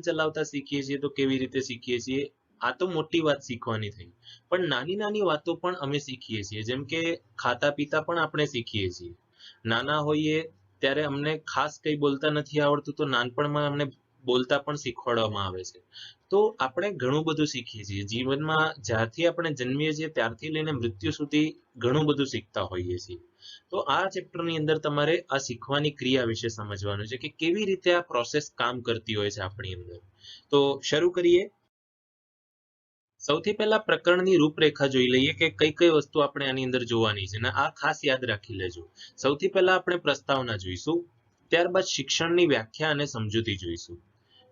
ચલાવતા શીખીએ છીએ તો કેવી રીતે શીખીએ છીએ? આ તો મોટી વાત શીખવાની થઈ, પણ નાની નાની વાતો પણ અમે શીખીએ છીએ. જેમ કે ખાતા પીતા પણ આપણે શીખીએ છીએ. નાના હોઈએ ત્યારે અમને ખાસ કંઈ બોલતા નથી આવડતું, તો નાનપણમાં અમને બોલતા પણ શીખવાડવામાં આવે છે. તો આપણે ઘણું બધું શીખીએ છીએ જીવનમાં. જ્યારથી આપણે જન્મીએ છીએ ત્યારથી લઈને મૃત્યુ સુધી ઘણું બધું શીખતા હોઈએ છીએ. તો આ ચેપ્ટરની અંદર તમારે આ શીખવાની ક્રિયા વિશે સમજવાનું છે કે કેવી રીતે આ પ્રોસેસ કામ કરતી હોય છે આપણી અંદર. તો શરૂ કરીએ. સૌથી પહેલા પ્રકરણની રૂપરેખા જોઈ લઈએ કે કઈ કઈ વસ્તુ આપણે આની અંદર જોવાની છે, અને આ ખાસ યાદ રાખી લેજો. સૌથી પહેલા આપણે પ્રસ્તાવના જોઈશું, ત્યારબાદ શિક્ષણની વ્યાખ્યા અને સમજૂતી જોઈશું.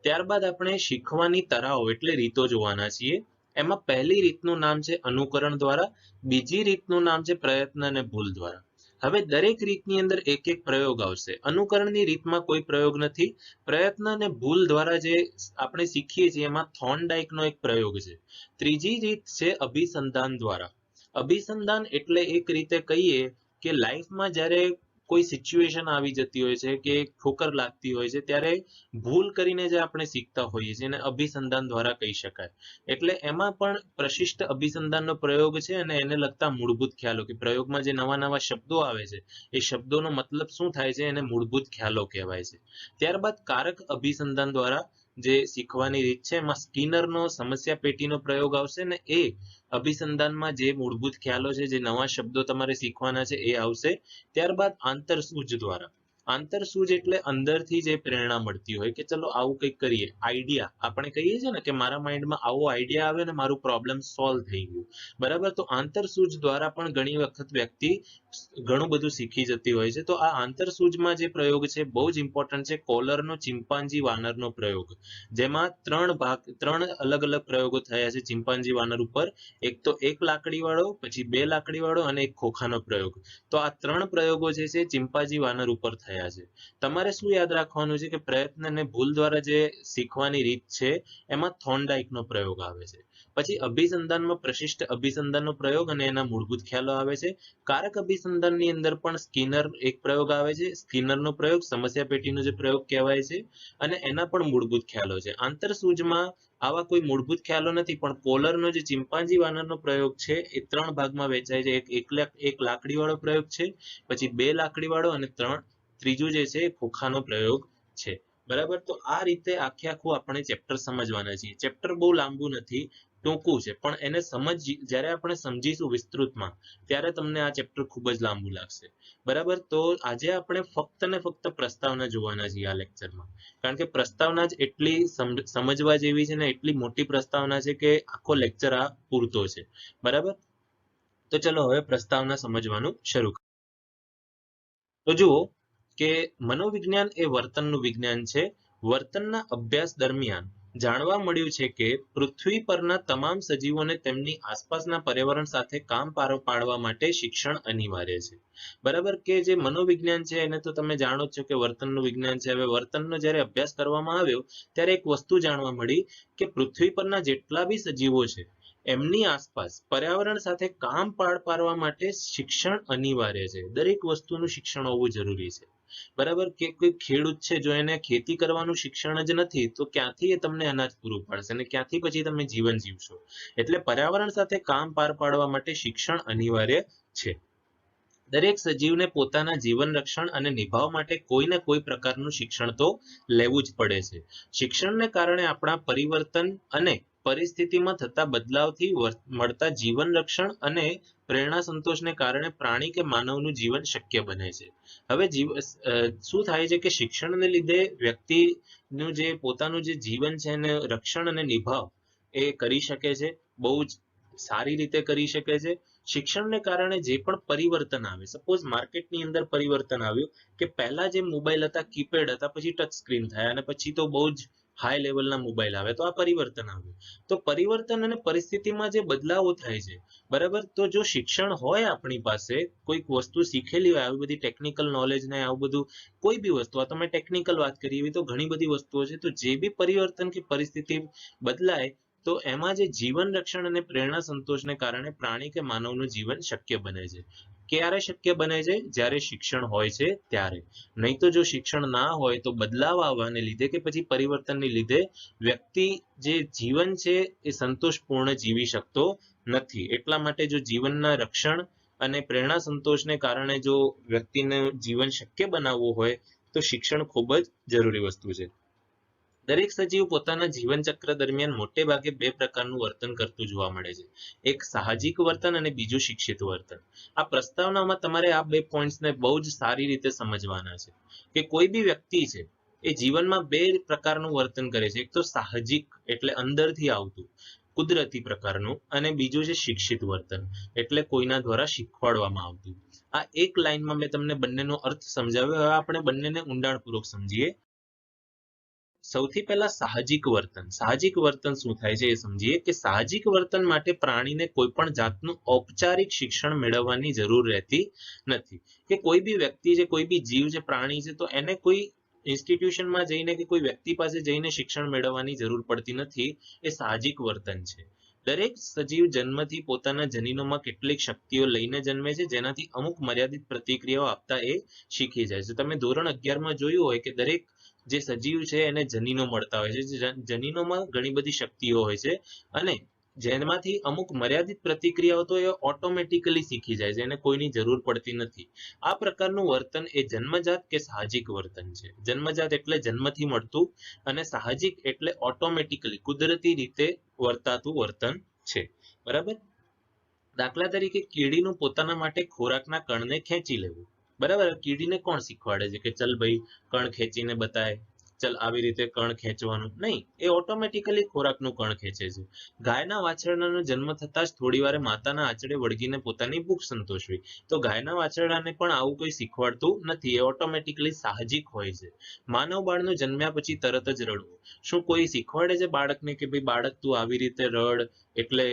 ત્યારબાદ આપણે શીખવાની તરાઓ એટલે રીતો જોવાના છીએ. એમાં પહેલી રીતનું નામ છે અનુકરણ દ્વારા, બીજી રીતનું નામ છે પ્રયત્ન અને ભૂલ દ્વારા. હવે દરેક રીતની અંદર એક એક પ્રયોગ આવશે. અનુકરણની રીતમાં કોઈ પ્રયોગ નથી. પ્રયત્ન અને ભૂલ દ્વારા જે આપણે શીખીએ છીએ એમાં થોર્નડાઇકનો એક પ્રયોગ છે. ત્રીજી રીત છે અભિસંધાન દ્વારા. અભિસંધાન એટલે એક રીતે કહીએ કે લાઈફમાં જ્યારે કોઈ સિચ્યુએશન આવી જતી હોય છે કે ઠોકર લાગતી હોય છે ત્યારે ભૂલ કરીને જે આપણે શીખતા હોઈએ છીએ એને અભિસંધાન દ્વારા કહી શકાય. એટલે એમાં પણ પ્રશિષ્ટ અભિસંધાનનો પ્રયોગ છે અને એને લગતા મૂળભૂત ખ્યાલો કે પ્રયોગમાં જે નવા નવા શબ્દો આવે છે એ શબ્દોનો મતલબ શું થાય છે એને મૂળભૂત ખ્યાલો કહેવાય છે. ત્યારબાદ કારક અભિસંધાન દ્વારા જે શીખવાની રીત છે એમાં સ્કિનરનો સમસ્યા પેટીનો પ્રયોગ આવશે ને એ અભિસંધાનમાં જે મૂળભૂત ખ્યાલો છે, જે નવા શબ્દો તમારે શીખવાના છે એ આવશે. ત્યારબાદ આંતરસૂઝ દ્વારા. આંતરસૂઝ એટલે અંદરથી જે પ્રેરણા મળતી હોય કે ચલો આવું કંઈક કરીએ. આઈડિયા આપણે કહીએ છીએ ને કે મારા માઇન્ડમાં આવો આઈડિયા આવે ને મારું પ્રોબ્લેમ સોલ્વ થઈ ગયું, બરાબર. તો આંતરસૂઝ દ્વારા પણ ઘણી વખત વ્યક્તિ ઘણું બધું શીખી જતી હોય છે. તો આ આંતરસૂઝમાં જે પ્રયોગ છે બહુ જ ઇમ્પોર્ટન્ટ છે, કોલરનો ચિમ્પાન્જી વાનરનો પ્રયોગ, જેમાં ત્રણ અલગ અલગ પ્રયોગો થયા છે ચિમ્પાન્જી વાનર ઉપર. એક તો એક લાકડી વાળો, પછી બે લાકડી વાળો અને એક ખોખાનો પ્રયોગ. તો આ ત્રણ પ્રયોગો જે છે ચિમ્પાન્જી વાનર ઉપર થયા છે. તમારે શું યાદ રાખવાનું છે કે પ્રયત્ન અને ભૂલ દ્વારા જે શીખવાની રીત છે એમાં થોર્નડાઇકનો પ્રયોગ આવે છે. પછી અભિસંધાનમાં પ્રશિષ્ટ અભિસંધાનનો પ્રયોગ અને એના મૂળભૂત ખ્યાલો આવે છે. કારક અભિસંધાનની અંદર પણ સ્કિનર એક પ્રયોગ આવે છે, સ્કિનરનો પ્રયોગ સમસ્યા પેટીનો જે પ્રયોગ કહેવાય છે અને એના પણ મૂળભૂત ખ્યાલો છે. આંતરસૂઝમાં આવા કોઈ મૂળભૂત ખ્યાલો નથી, પણ કોલરનો જે ચિમ્પાન્જી વાનરનો પ્રયોગ છે એ ત્રણ ભાગમાં વહેંચાય છે. એક લાકડી વાળો પ્રયોગ છે, પછી બે લાકડી વાળો અને ત્રીજું જે છે ખોખાનો પ્રયોગ છે, બરાબર. તો આ રીતે આખું આપણે ચેપ્ટર સમજવાના છીએ. ચેપ્ટર બહુ લાંબુ નથી, ટૂંકું છે, પણ એને જ્યારે આપણે સમજીશું વિસ્તૃતમાં ત્યારે તમને આ ચેપ્ટર ખૂબ જ લાંબુ લાગશે, બરાબર. તો આજે આપણે ફક્ત ને ફક્ત પ્રસ્તાવના જોવાના છીએ આ લેક્ચરમાં, કારણ કે પ્રસ્તાવના જ એટલી સમજવા જેવી છે ને એટલી મોટી પ્રસ્તાવના છે કે આખો લેક્ચર આ પૂરતો છે, બરાબર. તો ચલો હવે પ્રસ્તાવના સમજવાનું શરૂ કરીએ. તો જુઓ કે મનોવિજ્ઞાન એ વર્તનનું વિજ્ઞાન છે. વર્તનના અભ્યાસ દરમિયાન જાણવા મળ્યું છે કે પૃથ્વી પરના તમામ સજીવોને તેમની આસપાસના પર્યાવરણ સાથે કામ પાડવા માટે શિક્ષણ અનિવાર્ય છે, બરાબર. કે જે મનોવિજ્ઞાન છે એને તો તમે જાણો જ છો કે વર્તનનું વિજ્ઞાન છે. હવે વર્તનનો જ્યારે અભ્યાસ કરવામાં આવ્યો ત્યારે એક વસ્તુ જાણવા મળી કે પૃથ્વી પરના જેટલા બી સજીવો છે એમની આસપાસ પર્યાવરણ સાથે કામ પાડવા માટે શિક્ષણ અનિવાર્ય છે. દરેક વસ્તુનું શિક્ષણ હોવું જરૂરી છે, બરાબર. કે કોઈ ખેડૂત છે જો એને ખેતી કરવાનું શિક્ષણ જ નથી તો ક્યાંથી એ તમને અનાજ પૂરું પાડશે અને ક્યાંથી પછી તમે જીવન જીવશો. એટલે પર્યાવરણ સાથે કામ પાર પાડવા માટે શિક્ષણ અનિવાર્ય છે. દરેક સજીવને પોતાના જીવન રક્ષણ અને નિભાવ માટે કોઈ ને કોઈ પ્રકારનું શિક્ષણ તો લેવું જ પડે છે. શિક્ષણને કારણે આપણા પરિવર્તન અને પરિસ્થિતિમાં થતા બદલાવથી મળતા જીવન રક્ષણ અને પ્રેરણા સંતોષને કારણે પ્રાણી કે માનવનું જીવન શક્ય બને છે. હવે શું થાય છે કે શિક્ષણને લીધે વ્યક્તિનું જે પોતાનું જે જીવન છે એને રક્ષણ અને નિભાવ એ કરી શકે છે, બહુ જ સારી રીતે કરી શકે છે. શિક્ષણને કારણે જે પણ પરિવર્તન આવે, સપોઝ માર્કેટની અંદર પરિવર્તન આવ્યું કે પહેલા જે મોબાઈલ હતા કીપેડ હતા, પછી ટચ સ્ક્રીન થયા અને પછી તો બહુ જ હાઈ લેવલના મોબાઈલ આવે, તો આ પરિવર્તન આવ્યું. તો પરિવર્તન અને પરિસ્થિતિમાં જે બદલાવો થાય છે, બરાબર. તો જો શિક્ષણ હોય આપણી પાસે, કોઈક વસ્તુ શીખેલી હોય, આવી બધી ટેકનિકલ નોલેજ ને આવું બધું કોઈ બી વસ્તુ, આ તમે ટેકનિકલ વાત કરી એવી તો ઘણી બધી વસ્તુઓ છે. તો જે બી પરિવર્તન કે પરિસ્થિતિ બદલાય તો એમાં જે જીવન રક્ષણ અને પ્રેરણા સંતોષને કારણે પ્રાણી કે માનવનું જીવન શક્ય બને છે. ક્યારે શક્ય બને છે? જ્યારે શિક્ષણ હોય છે ત્યારે. નહીં તો જો શિક્ષણ ના હોય તો બદલાવ આવવાને લીધે કે પછી પરિવર્તનને લીધે વ્યક્તિ જે જીવન છે એ સંતોષપૂર્ણ જીવી શકતો નથી. એટલા માટે જો જીવનના રક્ષણ અને પ્રેરણા સંતોષને કારણે જો વ્યક્તિને જીવન શક્ય બનાવવું હોય તો શિક્ષણ ખૂબ જ જરૂરી વસ્તુ છે. દરેક સજીવ પોતાના જીવન ચક્ર દરમિયાન મોટે ભાગે બે પ્રકારનું વર્તન કરતું જોવા મળે છે. એક સાહજિક વર્તન અને બીજું શિક્ષિત વર્તન. આ પ્રસ્તાવનામાં તમારે આ બે પોઈન્ટ્સને બહુ જ સારી રીતે સમજવાના છે કે કોઈ બી વ્યક્તિ છે એ જીવનમાં બે પ્રકારનું વર્તન કરે છે. એક તો સાહજિક એટલે અંદરથી આવતું કુદરતી પ્રકારનું, અને બીજું છે શિક્ષિત વર્તન એટલે કોઈના દ્વારા શીખવાડવામાં આવતું. આ એક લાઈનમાં મેં તમને બંનેનો અર્થ સમજાવ્યો. હવે આપણે બંનેને ઊંડાણપૂર્વક સમજીએ. સૌથી પહેલા સાહજિક વર્તન. સાહજિક વર્તન શું થાય છે એ સમજીએ કે સાહજિક વર્તન માટે પ્રાણીને કોઈ પણ જાતનું ઔપચારિક શિક્ષણ મેળવવાની જરૂર રહેતી નથી. કે કોઈ બી વ્યક્તિ છે, કોઈ બી જીવ છે, પ્રાણી છે, તો એને કોઈ ઇન્સ્ટિટ્યુશનમાં જઈને કે કોઈ વ્યક્તિ પાસે જઈને શિક્ષણ મેળવવાની જરૂર પડતી નથી. એ સાહજિક વર્તન છે. દરેક સજીવ જન્મથી પોતાના જનીનોમાં કેટલીક શક્તિઓ લઈને જન્મે છે, જેનાથી અમુક મર્યાદિત પ્રતિક્રિયાઓ આપતા એ શીખી જાય છે. તમે ધોરણ 11માં જોયું હોય કે દરેક જે સજીવ છે એને જનીનો મળતા હોય છે. જનીનોમાં ઘણી બધી શક્તિઓ હોય છે અને જેમાંથી અમુક મર્યાદિત પ્રતિક્રિયાઓ તો એ ઓટોમેટિકલી શીખી જાય છે, એને કોઈની જરૂર પડતી નથી. આ પ્રકારનું વર્તન એ જન્મજાત કે સાહજિક વર્તન છે. જન્મજાત એટલે જન્મથી મળતું અને સાહજિક એટલે ઓટોમેટિકલી કુદરતી રીતે વર્તાતું વર્તન છે. બરાબર? દાખલા તરીકે કીડીનું પોતાના માટે ખોરાકના કણને ખેંચી લેવું. બરાબર? કીડીને કોણ શીખવાડે છે કે ચલ ભાઈ કણ ખેંચીને બતાય, ચલ આવી રીતે કણ ખેંચવાનું? નહીં, એ ઓટોમેટિકલી ખોરાકનું કણ ખેંચે છે. ગાયના વાછરડાનો જન્મ થતા જ થોડી વારે માતાના આંચળે વળગીને પોતાની ભૂખ સંતોષવી. તો ગાયના વાછરડાને પણ આવું કોઈ શીખવાડતું નથી, એ ઓટોમેટિકલી સાહજિક હોય છે. માનવ બાળનું જન્મ્યા પછી તરત જ રડવું. શું કોઈ શીખવાડે છે બાળકને કે ભાઈ બાળક તું આવી રીતે રડ એટલે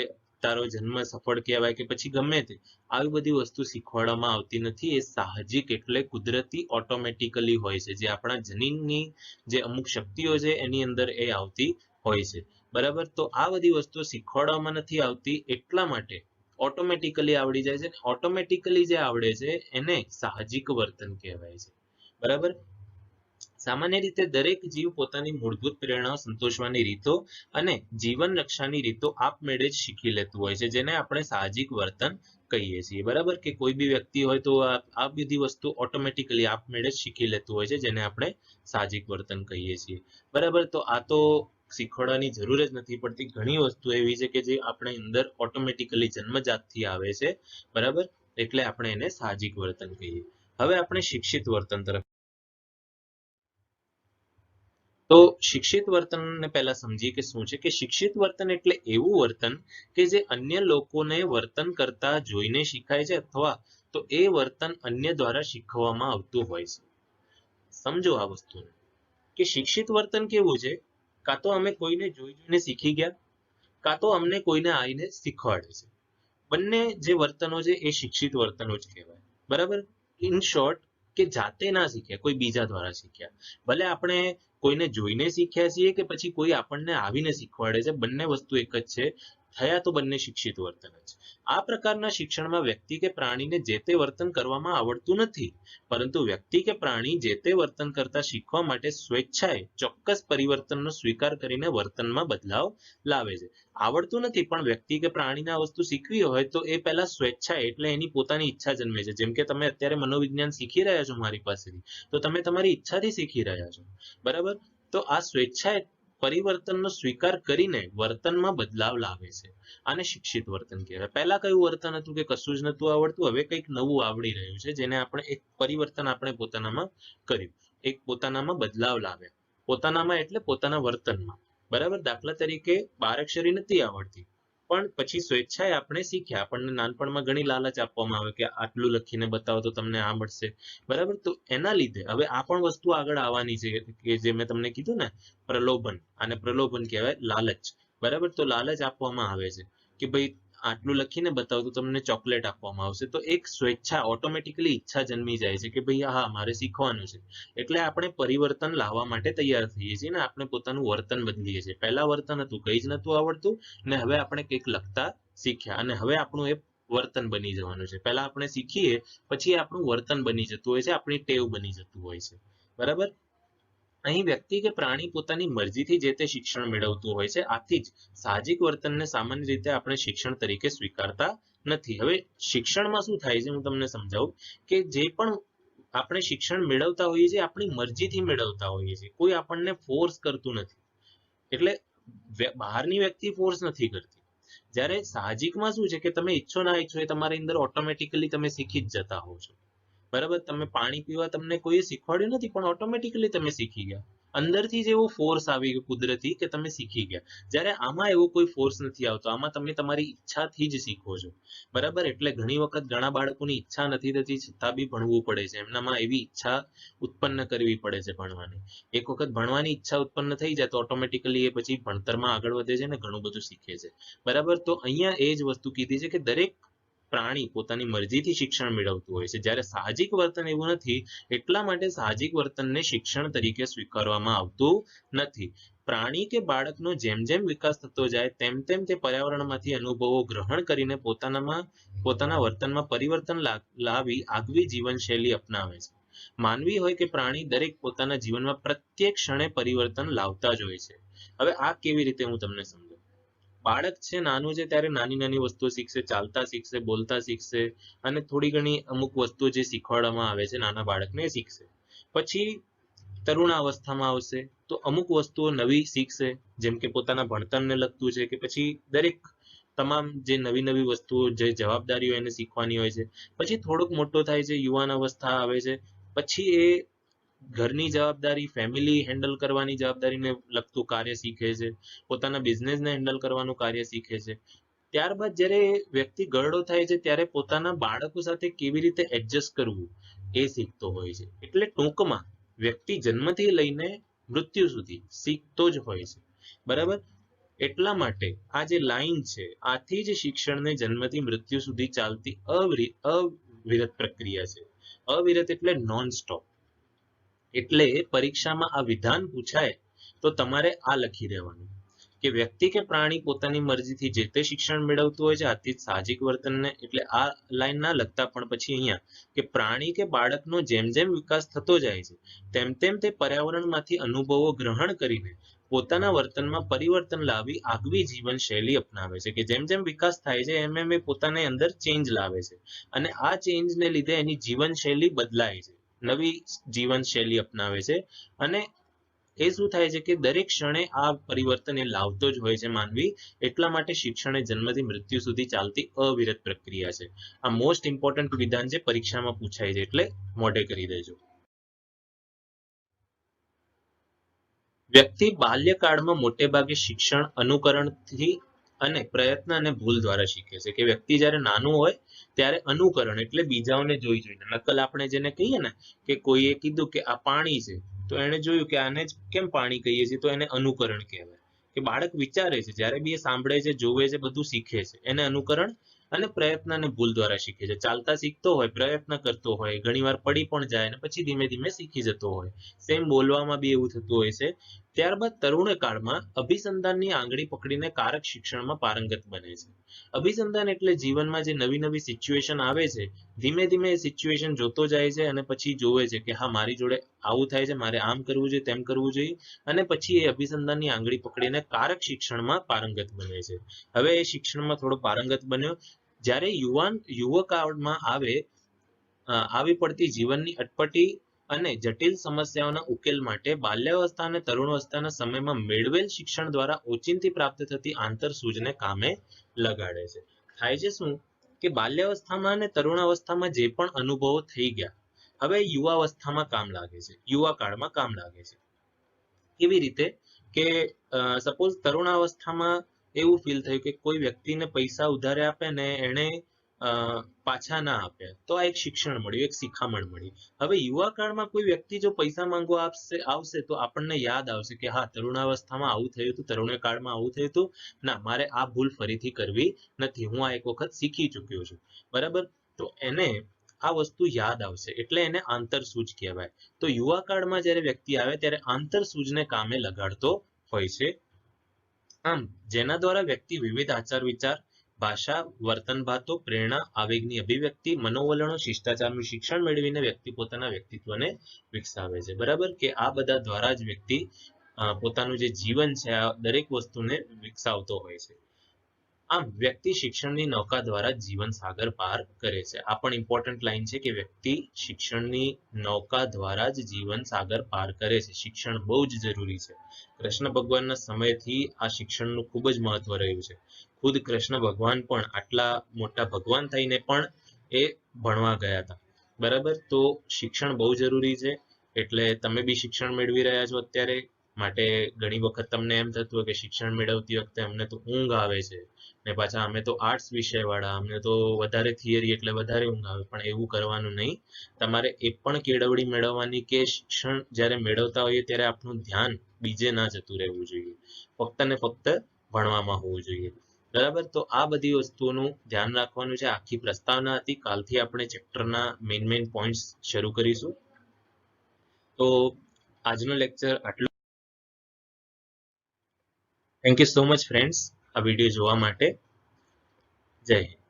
તારો જન્મ સફળ કહેવાય કે પછી ગમે તે? આવી બધી વસ્તુ શીખવાડવામાં આવતી નથી. એ સાહજિક એટલે કુદરતી ઓટોમેટિકલી હોય છે, જે આપણા જનીનની જે અમુક શક્તિઓ છે એની અંદર એ આવતી હોય છે. બરાબર? તો આ બધી વસ્તુઓ શીખવાડવામાં નથી આવતી, એટલા માટે ઓટોમેટિકલી આવડી જાય છે. ઓટોમેટિકલી જે આવડે છે એને સાહજિક વર્તન કહેવાય છે. બરાબર? સામાન્ય રીતે દરેક જીવ પોતાની મૂળભૂત પ્રેરણાઓ સંતોષવાની રીતો અને જીવન રક્ષાની રીતો આપમેળે જ શીખી લેતું હોય છે, જેને આપણે સાહજિક વર્તન કહીએ છીએ. બરાબર? કે કોઈ બી વ્યક્તિ હોય તો આ બધી વસ્તુ ઓટોમેટિકલી આપમેળે જ શીખી લેતું હોય છે, જેને આપણે સાહજિક વર્તન કહીએ છીએ. બરાબર? તો આ તો શીખવાડવાની જરૂર જ નથી પડતી. ઘણી વસ્તુ એવી છે કે જે આપણે અંદર ઓટોમેટિકલી જન્મજાતથી આવે છે. બરાબર? એટલે આપણે એને સાહજિક વર્તન કહીએ. હવે આપણે શિક્ષિત વર્તન તરફ. તો શિક્ષિત વર્તનને પહેલા સમજીએ કે શું છે. કે શિક્ષિત વર્તન એટલે એવું વર્તન કે જે અન્ય લોકોને વર્તન કરતા જોઈને શીખાય છે, અથવા તો એ વર્તન અન્ય દ્વારા શીખવવામાં આવતું હોય છે. સમજો આ વસ્તુને કે શિક્ષિત વર્તન કેવું છે? કાં તો અમે કોઈને જોઈને શીખી ગયા, કાં તો અમને કોઈને આવીને શીખવાડે છે. બંને જે વર્તનો છે એ શિક્ષિત વર્તનો જ કહેવાય. બરાબર? ઇન શોર્ટ કે જાતે ના શીખ્યા, કોઈ બીજા દ્વારા શીખ્યા. ભલે આપણે કોઈને જોઈને શીખ્યા છીએ કે પછી કોઈ આપણને આવીને શીખવાડે છે, બંને વસ્તુ એક જ છે. થયા તો બંને શિક્ષિત વર્તન જ. આ પ્રકારના શિક્ષણમાં વ્યક્તિ કે પ્રાણીને જે તે વર્તન કરવામાં આવડતું નથી, પરંતુ વ્યક્તિ કે પ્રાણી જે તે વર્તન કરતા શીખવા માટે સ્વેચ્છાએ ચોક્કસ પરિવર્તનનો સ્વીકાર કરીને વર્તનમાં બદલાવ લાવે છે. આવડતું નથી પણ વ્યક્તિ કે પ્રાણીને આ વસ્તુ શીખવી હોય તો એ પહેલા સ્વેચ્છાએ એટલે એની પોતાની ઈચ્છા જન્મે છે. જેમ કે તમે અત્યારે મનોવિજ્ઞાન શીખી રહ્યા છો મારી પાસેથી, તો તમે તમારી ઈચ્છાથી શીખી રહ્યા છો. બરાબર? તો આ સ્વેચ્છાએ પરિવર્તનનો સ્વીકાર કરીને વર્તનમાં બદલાવ લાવે છે. આને શિક્ષિત વર્તન કહેવાય. પહેલા કયું વર્તન હતું કે કશું જ નતું આવડતું, હવે કંઈક નવું આવડી રહ્યું છે, જેને આપણે એક પરિવર્તન આપણે પોતાનામાં કર્યું, એક પોતાનામાં બદલાવ લાવ્યા. પોતાનામાં એટલે પોતાના વર્તનમાં. બરાબર? દાખલા તરીકે બારાક્ષરી નથી આવડતી, પણ પછી સ્વેચ્છાએ આપણે શીખ્યા. આપણને નાનપણમાં ઘણી લાલચ આપવામાં આવે કે આટલું લખીને બતાવો તો તમને આ મળશે. બરાબર? તો એના લીધે હવે આ પણ વસ્તુ આગળ આવવાની છે કે જે મેં તમને કીધું ને, પ્રલોભન. આને પ્રલોભન કહેવાય, લાલચ. બરાબર? તો લાલચ આપવામાં આવે છે કે ભાઈ આટલું લખીને બતાવો તો તમને ચોકલેટ આપવામાં આવશે. તો એક સ્વેચ્છા ઓટોમેટિકલી ઈચ્છા જન્મી જાય છે કે ભાઈ હા મારે શીખવાનું છે. એટલે આપણે પરિવર્તન લાવવા માટે તૈયાર થઈએ છીએ ને આપણે પોતાનું વર્તન બદલીએ છીએ. પહેલા વર્તન હતું કંઈ જ નતું આવડતું, ને હવે આપણે કંઈક લખતા શીખ્યા અને હવે આપણું એ વર્તન બની જવાનું છે. પહેલા આપણે શીખીએ પછી આપણું વર્તન બની જતું હોય છે, આપણી ટેવ બની જતું હોય છે. બરાબર. અહીં વ્યક્તિ કે પ્રાણી પોતાની મરજીથી જે તે શિક્ષણ મેળવતું હોય છે. આથી જ સાહજિક વર્તનને સામાન્ય રીતે આપણે શિક્ષણ તરીકે સ્વીકારતા નથી. હવે શિક્ષણમાં શું થાય છે હું તમને સમજાવું કે જે પણ આપણે શિક્ષણ મેળવતા હોઈએ છીએ આપણી મરજીથી મેળવતા હોઈએ છીએ. કોઈ આપણને ફોર્સ કરતું નથી. એટલે બહારની વ્યક્તિ ફોર્સ નથી કરતી. જ્યારે સાહજિકમાં શું છે કે તમે ઈચ્છો ના ઈચ્છો એ તમારી અંદર ઓટોમેટિકલી તમે શીખી જ જતા હો છો. બરાબર. તમે પાણી પીવા તમને કોઈએ શીખવાડ્યું નથી પણ ઓટોમેટિકલી તમે શીખી ગયા. અંદરથી જ એવો ફોર્સ આવી ગયો કુદરતી કે તમે શીખી ગયા. જ્યારે આમાં એવો કોઈ ફોર્સ નથી આવતો. આમાં તમે તમારી ઈચ્છાથી જ શીખો છો. બરાબર. એટલે ઘણી વખત ઘણા બાળકોની ઈચ્છા નથી થતી છતાં બી ભણવું પડે છે. એમનામાં એવી ઈચ્છા ઉત્પન્ન કરવી પડે છે ભણવાની. એક વખત ભણવાની ઈચ્છા ઉત્પન્ન થઈ જાય તો ઓટોમેટિકલી એ પછી ભણતરમાં આગળ વધે છે ને ઘણું બધું શીખે છે. બરાબર. તો અહીંયા એ જ વસ્તુ કીધી છે કે દરેક પ્રાણી પોતાની મરજીથી શિક્ષણ મેળવતું હોય છે. જ્યારે સાહજિક વર્તન એવું નથી. એટલા માટે સાહજિક વર્તનને શિક્ષણ તરીકે સ્વીકારવામાં આવતું નથી. પ્રાણી કે બાળકનો જેમ જેમ વિકાસ થતો જાય તેમ તેમ તે પર્યાવરણમાંથી અનુભવો ગ્રહણ કરીને પોતાના વર્તનમાં પરિવર્તન લાવી આગવી જીવનશૈલી અપનાવે છે. માનવી હોય કે પ્રાણી દરેક પોતાના જીવનમાં પ્રત્યેક ક્ષણે પરિવર્તન લાવતા જ હોય છે. હવે આ કેવી રીતે હું તમને સમજાવું. બાળક છે નાનું છે ત્યારે નાની નાની વસ્તુઓ શીખશે, ચાલતા શીખશે, બોલતા શીખશે અને થોડી ઘણી અમુક વસ્તુઓ જે શીખવાડવામાં આવે છે નાના બાળકને એ શીખશે. પછી તરુણાવસ્થામાં આવશે તો અમુક વસ્તુઓ નવી શીખશે, જેમ કે પોતાના ભણતરને લગતું છે કે પછી દરેક તમામ જે નવી નવી વસ્તુઓ જે જવાબદારીઓ એને શીખવાની હોય છે. પછી થોડોક મોટો થાય છે, યુવાન અવસ્થા આવે છે, પછી એ ઘરની જવાબદારી, ફેમિલી હેન્ડલ કરવાની જવાબદારીને લગતું કાર્ય શીખે છે, પોતાના બિઝનેસને હેન્ડલ કરવાનું કાર્ય શીખે છે. ત્યારબાદ જ્યારે વ્યક્તિ ગરડો થાય છે ત્યારે પોતાના બાળકો સાથે કેવી રીતે એડજસ્ટ કરવું એ શીખતો હોય છે. એટલે ટૂંકમાં વ્યક્તિ જન્મથી લઈને મૃત્યુ સુધી શીખતો જ હોય છે. બરાબર. એટલા માટે આ જે લાઈન છે આથી જ શિક્ષણને જન્મથી મૃત્યુ સુધી ચાલતી અવિરત પ્રક્રિયા છે. અવિરત એટલે નોન સ્ટોપ. એટલે પરીક્ષામાં આ વિધાન પૂછાય તો તમારે આ લખી દેવાનું કે વ્યક્તિ કે પ્રાણી પોતાની મરજીથી જે તે શિક્ષણ મેળવતું હોય છે. આથી સાહજિક વર્તનને એટલે આ લાઈન ના લખતા પણ પછી અહીંયા કે પ્રાણી કે બાળકનો જેમ જેમ વિકાસ થતો જાય છે તેમ તેમ તે પર્યાવરણમાંથી અનુભવો ગ્રહણ કરીને પોતાના વર્તનમાં પરિવર્તન લાવી આગવી જીવનશૈલી અપનાવે છે. કે જેમ જેમ વિકાસ થાય છે એમ એમ એ પોતાની અંદર ચેન્જ લાવે છે અને આ ચેન્જને લીધે એની જીવનશૈલી બદલાય છે, નવી જીવનશૈલી અપનાવે છે. અને એ શું થાય છે કે દરેક ક્ષણે આ પરિવર્તન એ લાવતો જ હોય છે માનવી. એટલા માટે શિક્ષણ એ જન્મથી મૃત્યુ સુધી ચાલતી અવિરત પ્રક્રિયા છે. આ મોસ્ટ ઇમ્પોર્ટન્ટ વિધાન છે, પરીક્ષામાં પૂછાય છે એટલે મોઢે કરી દેજો. વ્યક્તિ બાલ્યકાળમાં મોટે ભાગે શિક્ષણ અનુકરણથી અને પ્રયત્ન અને ભૂલ દ્વારા શીખે છે. કે વ્યક્તિ જ્યારે નાનું હોય ત્યારે અનુકરણ એટલે બીજાઓને જોઈ જોઈને, નકલ આપણે જેને કહીએ ને કે કોઈએ કીધું કે આ પાણી છે તો એને જોયું કે આને જ કેમ પાણી કહીએ છીએ તો એને અનુકરણ કહેવાય. કે બાળક વિચારે છે, જ્યારે બી એ સાંભળે છે, જોવે છે, બધું શીખે છે એને અનુકરણ અને પ્રયત્ન અને ભૂલ દ્વારા શીખે છે. ચાલતા શીખતો હોય, પ્રયત્ન કરતો હોય, ઘણીવાર પડી પણ જાય અને પછી ધીમે ધીમે શીખી જતો હોય. સેમ બોલવામાં બી એવું થતું હોય છે. ત્યારબાદ તરુણ કાળમાં અભિસંધાનની આંગળી પકડીને કારક શિક્ષણમાં પારંગત બને છે. અભિસંધાન એટલે જીવનમાં જે નવી નવી સિચ્યુએશન આવે છે ધીમે ધીમે એ સિચ્યુએશન જોતો જાય છે અને પછી જોવે છે કે હા મારી જોડે આવું થાય છે, મારે આમ કરવું જોઈએ, તેમ કરવું જોઈએ અને પછી એ અભિસંધાનની આંગળી પકડીને કારક શિક્ષણમાં પારંગત બને છે. હવે એ શિક્ષણમાં થોડો પારંગત બન્યો. જ્યારે યુવકાળમાં આવી પડતી જીવનની અટપટી અને જટિલ સમસ્યાઓના ઉકેલ માટે બાલ્યાવસ્થા અને તરુણાવસ્થાના સમયમાં મેળવેલ શિક્ષણ દ્વારા ઓચિંતી પ્રાપ્ત થતી આંતરસૂઝને કામે લગાડે છે. થાય છે શું કે બાલ્યાવસ્થામાં અને તરુણાવસ્થામાં જે પણ અનુભવો થઈ ગયા હવે યુવાવસ્થામાં કામ લાગે છે, યુવા કાળમાં કામ લાગે છે. કેવી રીતે કે સપોઝ તરુણાવસ્થામાં એવું ફીલ થયું કે કોઈ વ્યક્તિને પૈસા ઉધારે આપે ને એને પાછા ના આપ્યા તો આ એક શિક્ષણ મળ્યું, એક શિખામણ મળી. હવે યુવા કાળમાં કોઈ વ્યક્તિ જો પૈસા માંગવા આવશે તો આપણને યાદ આવશે કે હા તરુણાવસ્થામાં આવું થયું હતું, તરુણ કાળમાં આવું થયું હતું, ના મારે આ ભૂલ ફરીથી કરવી નથી, હું આ એક વખત શીખી ચૂક્યો છું. બરાબર. તો એને આ વસ્તુ યાદ આવશે એટલે એને આંતરસૂઝ કહેવાય. તો યુવા કાળમાં જ્યારે વ્યક્તિ આવે ત્યારે આંતરસૂઝને કામે લગાડતો હોય છે. આમ જેના દ્વારા વ્યક્તિ વિવિધ આચાર વિચાર ભાષા, વર્તન ભાતો, પ્રેરણા, આવેગની અભિવ્યક્તિ, મનોવલણો, શિષ્ટાચારનું શિક્ષણ મેળવીને વ્યક્તિ પોતાના વ્યક્તિત્વને વિકસાવે છે. બરાબર કે આ બધા દ્વારા જ વ્યક્તિ પોતાનું જે જીવન છે આ દરેક વસ્તુને વિકસાવતો હોય છે. આમ વ્યક્તિ શિક્ષણની નૌકા દ્વારા જીવન સાગર પાર કરે છે. આ પણ ઇમ્પોર્ટન્ટ લાઈન છે કે વ્યક્તિ શિક્ષણની નૌકા દ્વારા જ જીવન સાગર પાર કરે છે. શિક્ષણ બહુ જ જરૂરી છે. કૃષ્ણ ભગવાનના સમયથી આ શિક્ષણનું ખૂબ જ મહત્વ રહ્યું છે. ખુદ કૃષ્ણ ભગવાન પણ આટલા મોટા ભગવાન થઈને પણ એ ભણવા ગયા હતા. બરાબર, તો શિક્ષણ બહુ જરૂરી છે. એટલે તમે બી શિક્ષણ મેળવી રહ્યા છો અત્યારે, માટે ઘણી વખત તમને એમ થતું હોય કે શિક્ષણ મેળવતી વખતે અમને તો ઊંઘ આવે છે, ને પાછા અમે તો આર્ટ્સ વિષય વાળા, અમને તો વધારે થિયરી એટલે વધારે ઊંઘ આવે. પણ એવું કરવાનું નહીં. તમારે એ પણ કેળવણી મેળવવાની કે શિક્ષણ જ્યારે મેળવતા હોઈએ ત્યારે આપણું ધ્યાન બીજે ના જતું રહેવું જોઈએ. ફક્ત ને ફક્ત ભણવામાં હોવું જોઈએ. બરાબર, તો આ બધી વસ્તુઓનું ધ્યાન રાખવાનું છે. આખી પ્રસ્તાવના હતી. કાલથી આપણે ચેપ્ટરના મેઇન પોઈન્ટ્સ શરૂ કરીશું. તો આજનો લેક્ચર આટલું. Thank you so much friends આ વિડીયો જોવા માટે. જય હિન્દ.